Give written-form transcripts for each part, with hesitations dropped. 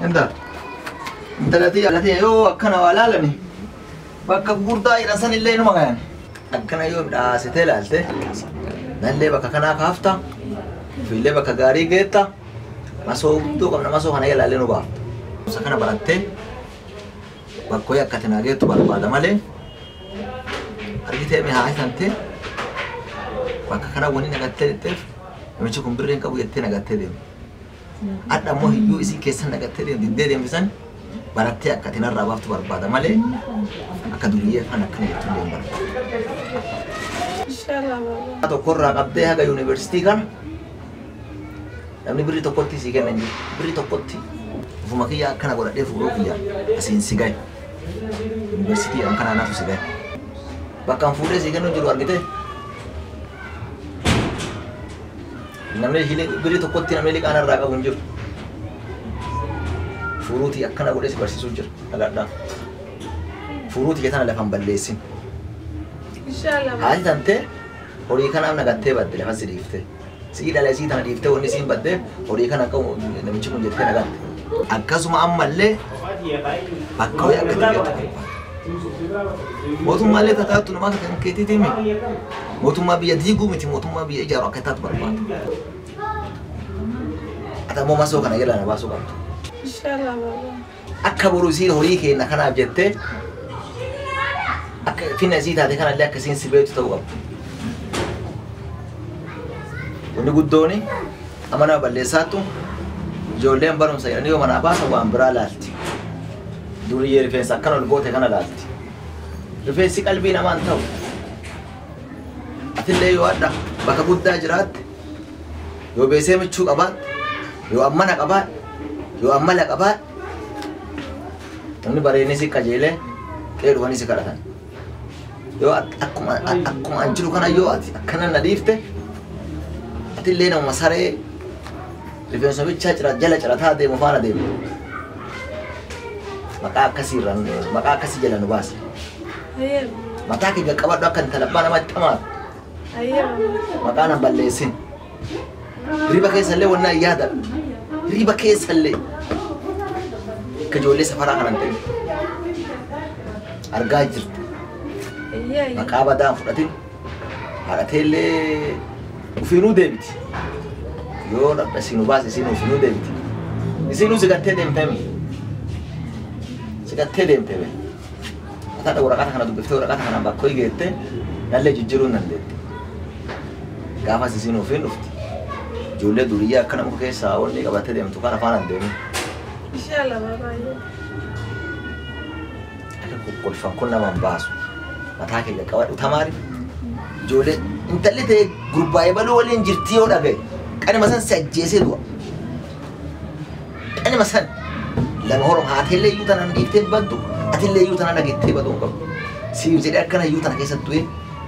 Enda. Dalati yo akkana walaalani. Bakka gurdaa irasan illee inuma gayan. Akkana yoo midhaasitee ilaalte nallee bakka kanaa kaafta. Fillee bakka gaarii geetta. Masoo guddoo qabna masoo kana ilaalle nu baafta. Musa kana barattee bakkoo akka tinaa geettu barbaada malee argitee mi haasante bakka kana wani nagattee teef namichi kun birreen qabu jettee nagattee deemu. Adda ammoo hiyyuu isii keessan nagattee deemu diddee deemsisan barattee akka tinarraa baaftu barbaada malee akka duriyyee kan akkana jettu deemu barbaada. Inshallah baba. Tokkorraa qabdee haga yuunivarsiitii kana namni birrii tokkotti sii kennan jiru. Birrii tokkotti ufuma kiyya akkana godhadhee fuudhuu kiyya asiin si gahe. Yuunivarsiitii kana naatu si gahe. Bakka fuudhee sii kennu jiru argitee. Namni birrii tokkotti namni liqaan irraa qabu hin jiru. Furuutii akkana godhee si barsiisuu jira. Dhagaadhaan. Furuutii keessana lafan balleessin. Inshallah. Haati tantee horii kanaaf nagattee badde lafa si dhiiftee. Sii dhalee sii tana dhiiftee wanni siin badde horii kana akka namichi kun jettee nagatte. Akkasuma ammallee bakka ho'i akka tiyyaatu. Mootummaallee tataattu namaa kan keetiitii mi? Mootummaa biyya diiguu miti mootummaa biyya ijaaru akka taatu barbaadu. Ata ammoo masoo kana jala na baasuu qabdu. Inshallah baba. Akka boruu isii horii kenna kanaaf jettee akka finna isii taate kanallee akkasiin si beektu ta'uu qabdu. Wanni guddooni amana balleessaattu ijoolleen barumsa jedhanii yoo manaa baasa waan biraa laalti. Duriyyee rifeensa akkana ol goote kana laalti. Rifeensi qalbii namaan ta'u. Atillee yoo adda bakka guddaa jiraatte yoo beesee michuu qabaatte yoo ammana qabaatte yoo ammala qabaatte namni bareedni si qajeelee dheeruwwan si kadhatan. Yoo akkuma an jiru kana yoo ati akkana na dhiifte atillee nama saree rifeensa bichaa jala cirataa deemu faana deemu. Maqaa akkasiirraan maqaa akkasii jala nu baase. Mataa kee qabadhu akka intala abbaa namatti hamaatu. Maqaa nan balleessin. Riba keessallee wannaa yaada. Riba keessallee akka ijoollee safaraa kanan ta'e argaa jirtu. Maqaa badaan fudhatin haadhateellee ufiinuu deebiti. Yoo dhadha isinuu baase isinuu ufiinuu deebiti. Isinuu sigattee deemtee sigattee deemtee Kata waraqata kana dubbiftee waraqata kana bakkoo geette nallee jijjiiruun dandeette. Gaafa isin ofiin dhufti. Ijoollee duriyyaa akkana muka keessaa wanni qabattee deemtu kana faana deemu. Inshallah baba. Akka kolfan kun nama baasu. Mataa kee qabadhu tamaari. Ijoollee intalli ta'e gurbaa'ee baluu waliin jirti yoo dhagaye. Qanima san si ajjeesee du'a. Qanima san lama horom haateellee iyyuu tanaan dhiiftee baddu. Atillee iyyuu tana nagettee baduu hin qabu. Siif jedhee akkana iyyuu tana keessatti du'e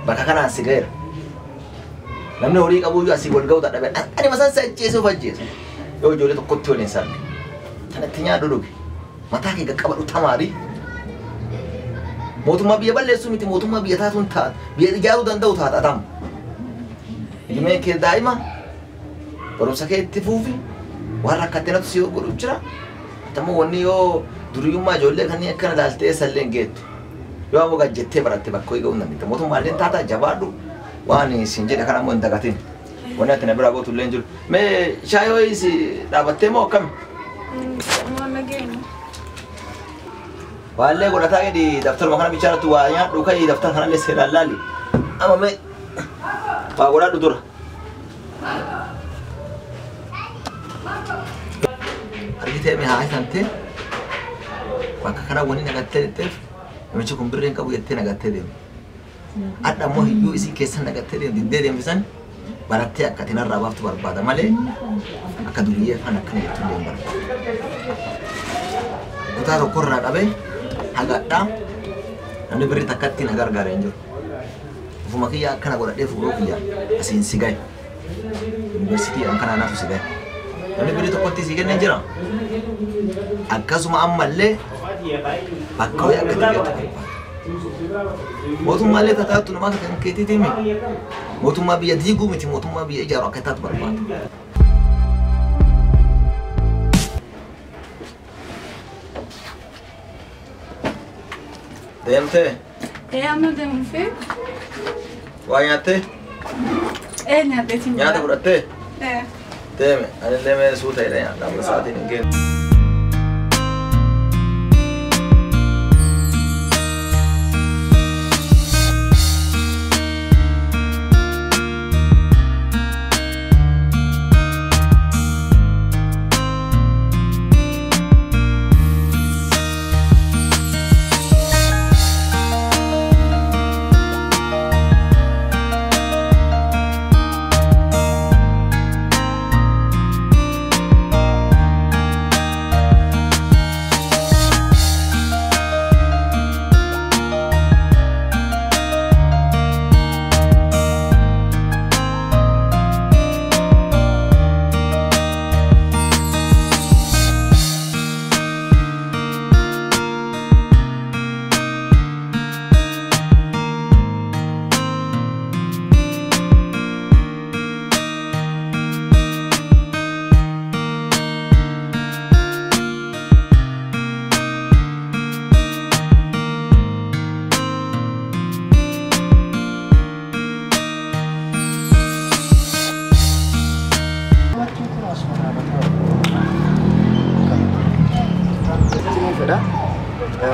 bakka kanaan si gaheera. Namni horii qabu iyyuu asii wal ga'uu dadhabee ani masaan si ajjeesuuf ajjeesu. Yoo ijoollee tokkotti waliin sarge. Tanatti nyaadhu dhuge. Mataa kee qaqqabadhu tamaarii. Mootummaa biyya balleessuu miti mootummaa biyya taatuun taata. Biyya ijaaruu danda'u taata atamu. Hidhimeen kee daa'ima barumsa kee itti fuufi waan rakkattee natu si godhu jira. Tammoo wanni yoo duriyummaa ijoollee kanneen akkana laaltee salleen geettu. Yoo ammoo gajjettee baratte bakka ho'i ga'uu hin dandeenye. Mootummaallee taataa jabaadhu waan isin jedhe kana ammoo hin dagatin. Wanni ati na biraa gootu illee hin jiru. Mee shaayii ho'i si dhaabattee moo akkami? Waallee godhataa gadi daftaruma kana bichaarratti waa nyaadhu ka'ii daftara kanallee seeraan laali. Amma mee waa godhaadhu dura. Argitee mee haa tantee bakka kana wani nagattee jetteef namichi kun birreen qabu jettee nagattee deemu. Adda ammoo hiyyuu isii keessan nagattee deemu diddee deemsisan barattee akka tinarraa baaftu barbaada malee akka duriyyee kan akkana jettu deemu barbaada. Kutaa tokkorraa qabee hagadhaa namni birrii takkatti na gargaaree hin jiru. Ufuma kiyya akkana godhadhee fuudhuu kiyya asiin si gahe. Yuunivarsiitii kana naatu si gahe. Namni birrii tokkotti si kennee jira. Akkasuma ammallee bakka ho'i akka tiyyaatu barbaada. Mootummaallee tataattu namaa kan keetiitii mi? Mootummaa biyya diiguu miti mootummaa biyya ijaaru akka taatu barbaada. Deemtee? Amma deemu fi Waa nyaattee? nyaadheetiin Nyaata fudhattee? jira. Deeme. Anillee mee suuta jedhee nyaata. Amma sa'aatiin hin geessu.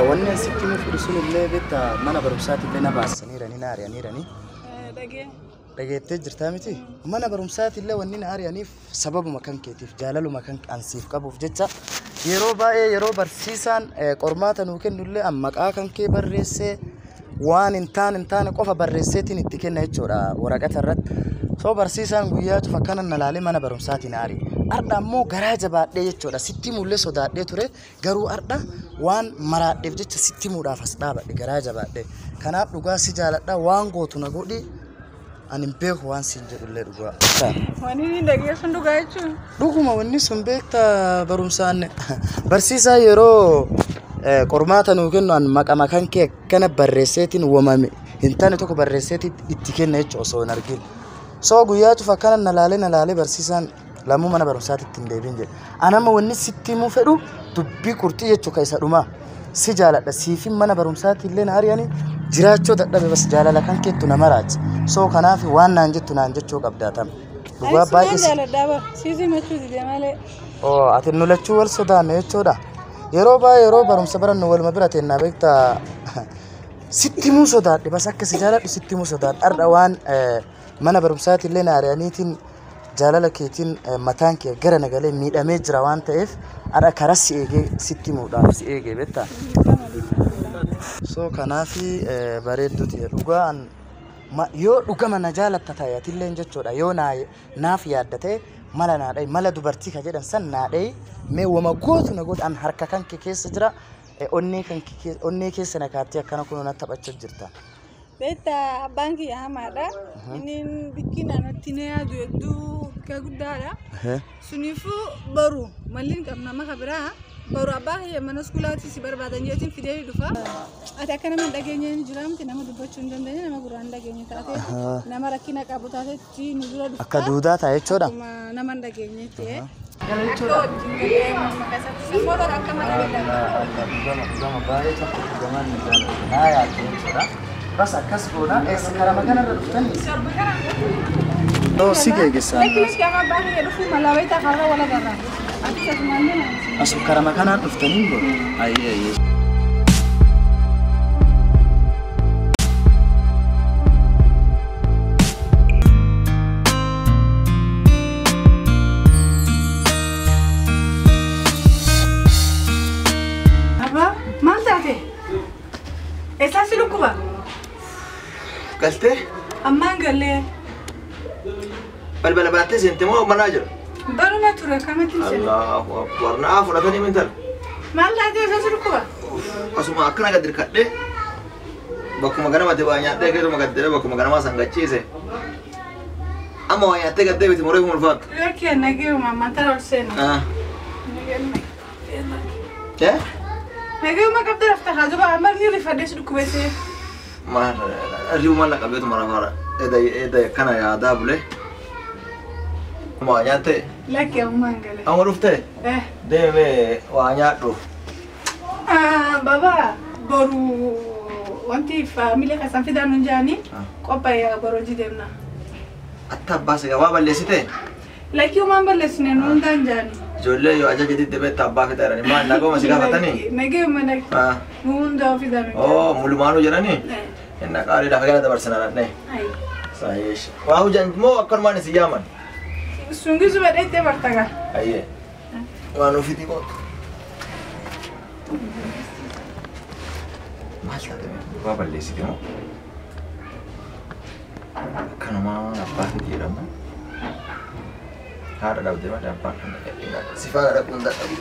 Wanni asitti fudhisuun illee bitta mana barumsaatti illee na baasanii naari'anii dhageettee jirtaa miti mana barumsaatti illee wanni naari'aniif sababuma kan keetiif jaalaluma kan ansiif qabuuf jecha yeroo baay'ee yeroo barsiisaan qormaata nuu kennu illee maqaa kan kee barreessee waan hin taane qofa barreesseetiin itti kenna jechuudha waraqata irratti soo barsiisaan guyyaa cufa kanan nalaalee mana barumsaatti naari arda ammoo garaa jabaadhee jechuudha sitti mullee sodaadhee ture garuu arda waan maraadheef jecha sitti muudhaaf as dhaabadhe garaa jabaadhee kanaaf dhugaa si jaaladha waan gootu na godhi ani beeku waan siin jedhullee dhugaa Wanni dhageessuun dhugaa jechuun. dhuguma wanni sun beekta barumsaan barsiisaa yeroo qormaata nuu kennu an maqama kan kee kana barreesseetiin uumame hin taane tokko barreesseetiin itti kenna jechuudha osoo hin argin soo guyyaa cufa kana nalaalee barsiisaan lammuu mana barumsaatti ittiin deebiin jedhe anama wanni sitti himuu fedhu dubbii kurtii jechuu ka isa dhumaa si jaaladha siifin mana barumsaatti illee naari'anii jiraachuu dadhabe bas jaalala kan keettu nama raachi soo kanaaf waan naan jettu naan jechuu qabdaatame dhugaa baay'ee jaaladha siisii machuuti deemalee. ati nu lachuu wal sodaanne jechuudha yeroo baay'ee yeroo barumsa barannu waluma bira teennaa beekta sitti himuu sodaadhe bas akka si jaaladhu sitti himuu sodaadhe har'a waan mana barumsaatti illee naari'aniitiin jaalala keetiin mataan kee gara nagalee miidhamee jira waan ta'eef har'a karaa si eegee sitti himuudhaaf si eegee beektaa soo kanaafi bareedduuti dhugaan yoo dhugama na jaalatta taayatillee jechuudha yoo naaf yaadda ta'e mala naadhee mala dubartii ka jedhan san naadhee mee wama gootu na godhan harka kan kee keessa jira onnee keessa na kaattee akkana kun na taphachaa jirta. Beekta abbaan kiyya hamaadha. Inni bikkiin anatti na yaadu hedduu ka guddaadha. Suniifuu baru malliin qabna maka biraa baru abbaa kiyya mana iskuulaatti si barbaadan jeetiin fidee dhufa. Ati akka nama hin dhageenye ni jira miti nama dubbachuu hin dandeenye nama gurraa hin dhageenye taate nama rakkina qabu taatetti nu dura dhufa. Akka duudaa ta'a jechuudha. Nama hin dhageenye ta'e. Bas akkas goona eessa karaa magaalaa irra dhuftanii? Yoo si geeggessaa. Lakkinis gaafa abbaan kiyya dhufu malaabeetaa karra wal agarra. Ati sasumaan Asuma karaa magaalaa dhuftanii goona. Ayyee. Eessa si lukkuba? Galtee? Ammaan gallee. Balbala baattee seentee moo manaa jira? Baruma ture kamitti seente? Allahu akbar naa fudhatanii mintal. Maal laatee eessa si lukkuba? Asuma akkana gad dirqadhee bakkuma ganama waa nyaadhee keessuma gad diree bakkuma ganamaa sangachiise. Amma waa nyaattee gad deebiti moree kun ulfaatu. Lakkee nageeyuma ammantaan ol seena. Nageeyuma qabdee rafta haajuba amma ni rifadhee si dhukkubeessee. Ribu maal qabeetu mara eda kana yaadaa bulee. Waa nyaattee? Lakkee ammaan galee. Amma dhuftee? Deemee waa nyaadhu. Baba boru wanti family kasan fidan nunjani qopaya baroji demna atta base ga baba lesite like you mamba lesne non danjani jolle yo aja jadi debe tabba fidarani ma nago masiga fatani nege manak nun da fidan oh mulmanu jarani enna qari da fagala da barsana ne ai sahish wa hujan mo akon mani siyaman sungi zuba dete bartaga aye wa no fiti ko Masa deh, gua balik sih demo. Karena mama apa sih dia demo? Ada dapat apa? Sifat ada pun tak tahu.